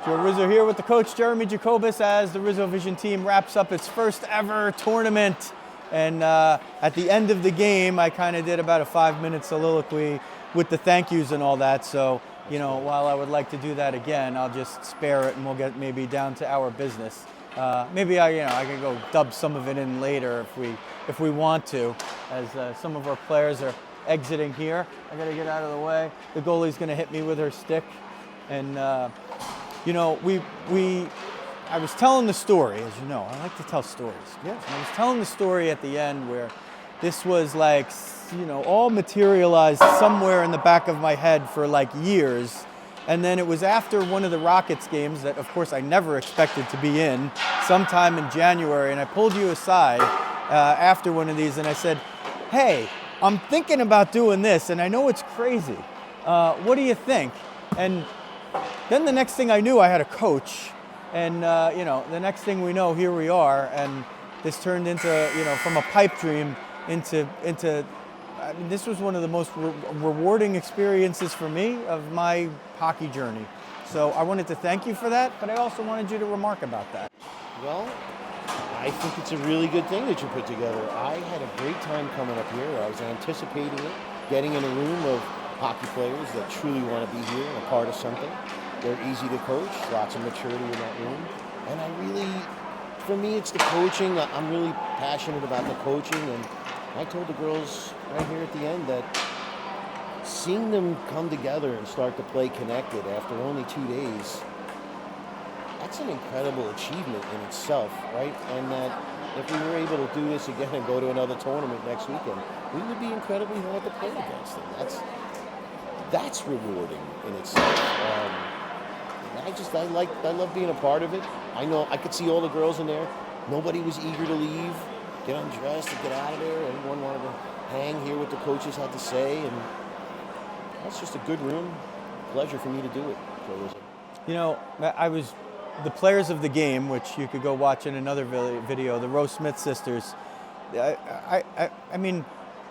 Joe Rizzo here with the coach, Jeremy Jacobus, as the RizzoVision team wraps up its first ever tournament. And at the end of the game, I kind of did about a 5-minute soliloquy with the thank yous and all that. So, you know, while I would like to do that again, I'll just spare it and we'll get maybe down to our business. Maybe I can go dub some of it in later if we want to, as some of our players are exiting here. I got to get out of the way. The goalie's going to hit me with her stick, and you know, I was telling the story, as you know, I like to tell stories. Yes. And I was telling the story at the end where this was like, you know, all materialized somewhere in the back of my head for like years. And then it was after one of the Rockets games that, of course, I never expected to be in, sometime in January. And I pulled you aside after one of these and I said, hey, I'm thinking about doing this and I know it's crazy. What do you think? And then the next thing I knew, I had a coach, and you know, the next thing we know, here we are, and this turned into, you know, from a pipe dream into. I mean, this was one of the most rewarding experiences for me of my hockey journey. So I wanted to thank you for that, but I also wanted you to remark about that. Well, I think it's a really good thing that you put together. I had a great time coming up here. I was anticipating it, getting in a room of hockey players that truly want to be here and a part of something. They're easy to coach, lots of maturity in that room. And I really, for me, it's the coaching. I'm really passionate about the coaching. And I told the girls right here at the end that seeing them come together and start to play connected after only 2 days, that's an incredible achievement in itself, right? And that if we were able to do this again and go to another tournament next weekend, we would be incredibly hard to play against them. That's rewarding in itself. I love being a part of it. I know I could see all the girls in there. Nobody was eager to leave, get undressed, and get out of there. Everyone wanted to hang, hear what the coaches had to say, and that's just a good room. Pleasure for me to do it. You know, the players of the game, which you could go watch in another video, the Rose Smith sisters. I mean,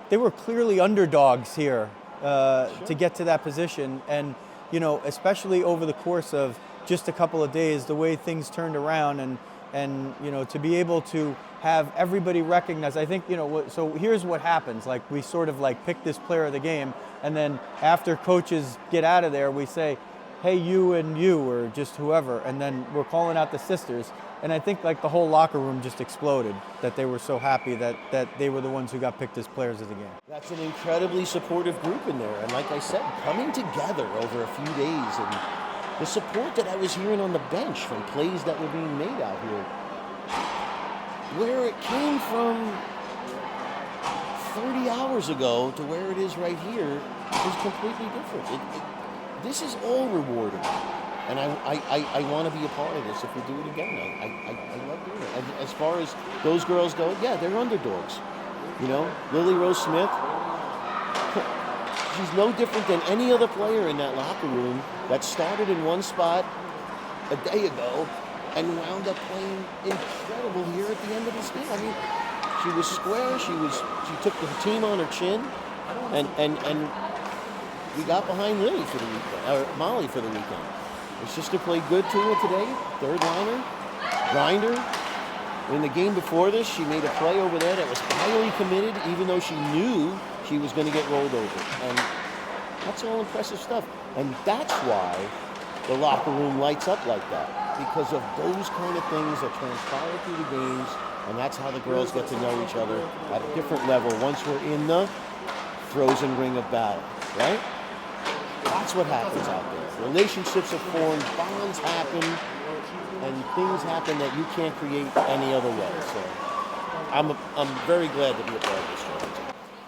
they were clearly underdogs here. Sure. To get to that position, and you know, especially over the course of just a couple of days, the way things turned around, and you know, to be able to have everybody recognize. I think, you know, so here's what happens. Like, we sort of like pick this player of the game, and then after coaches get out of there, we say, hey, you and you, or just whoever, and then we're calling out the sisters. And I think like the whole locker room just exploded, that they were so happy that they were the ones who got picked as players of the game. That's an incredibly supportive group in there. And like I said, coming together over a few days, and the support that I was hearing on the bench from plays that were being made out here, where it came from 30 hours ago to where it is right here is completely different. This is all rewarding. And I want to be a part of this if we do it again. I love doing it. And as far as those girls go, yeah, they're underdogs. You know, Lily Rose Smith, she's no different than any other player in that locker room that started in one spot a day ago and wound up playing incredible here at the end of this game. I mean, she was square. She took the team on her chin, and we got behind Lily for the weekend, or Molly for the weekend. Her sister played good to her today, third liner, grinder. In the game before this, she made a play over there that was highly committed, even though she knew she was going to get rolled over. And that's all impressive stuff. And that's why the locker room lights up like that, because of those kind of things that transpire through the games, and that's how the girls get to know each other at a different level once we're in the frozen ring of battle, right? That's what happens out there. Relationships are formed, bonds happen, and things happen that you can't create any other way. So I'm very glad to be a part of this strategy.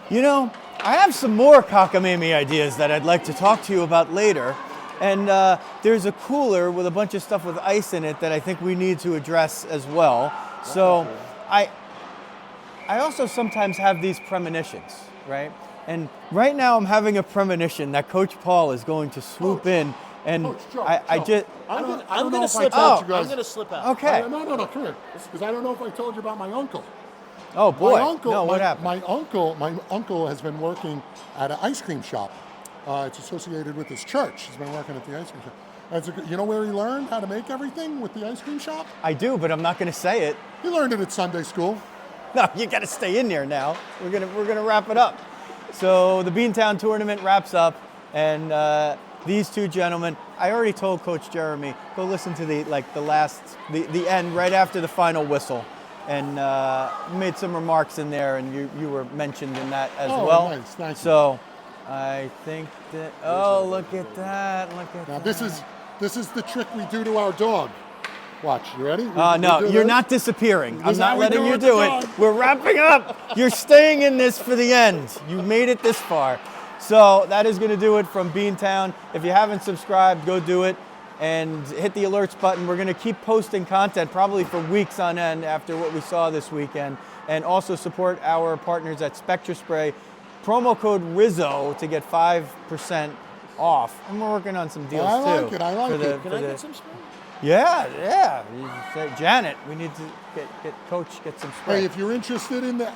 You know, I have some more cockamamie ideas that I'd like to talk to you about later. And there's a cooler with a bunch of stuff with ice in it that I think we need to address as well. So I also sometimes have these premonitions, right? And right now I'm having a premonition that Coach Paul is going to swoop in, and Coach, Joe, I'm going to slip out. I'm going to slip out. Okay. No, come here. Because I don't know if I told you about my uncle. Oh boy. What happened? My uncle has been working at an ice cream shop. It's associated with his church. He's been working at the ice cream shop. You know where he learned how to make everything with the ice cream shop? I do, but I'm not going to say it. He learned it at Sunday school. No, you got to stay in there now. We're gonna wrap it up. So the Beantown Tournament wraps up, and these two gentlemen. I already told Coach Jeremy, go listen to the end right after the final whistle, and made some remarks in there, and you were mentioned in that as well. Nice, thank you. So I think that. Oh, look at that! Look at Now that. this is the trick we do to our dog. Watch, you ready? No, We do you're this. not disappearing. I'm This is how not we letting do you it, do dog. it. We're wrapping up. You're staying in this for the end. You made it this far. So that is going to do it from Beantown. If you haven't subscribed, go do it and hit the alerts button. We're going to keep posting content probably for weeks on end after what we saw this weekend. And also support our partners at Spectra Spray. Promo code Rizzo to get 5% off. And we're working on some deals I like too. it, I like for the- it. Can for I the- get some spray? Yeah. You say, Janet, we need to get Coach get some spray. Hey, if you're interested in the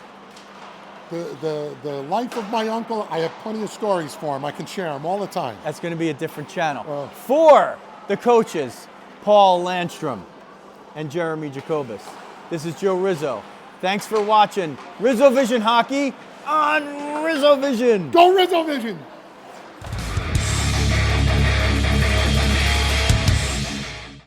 life of my uncle, I have plenty of stories for him. I can share them all the time. That's going to be a different channel. Oh. For the coaches, Paul Landstrom and Jeremy Jacobus. This is Joe Rizzo. Thanks for watching RizzoVision Hockey on RizzoVision. Go RizzoVision!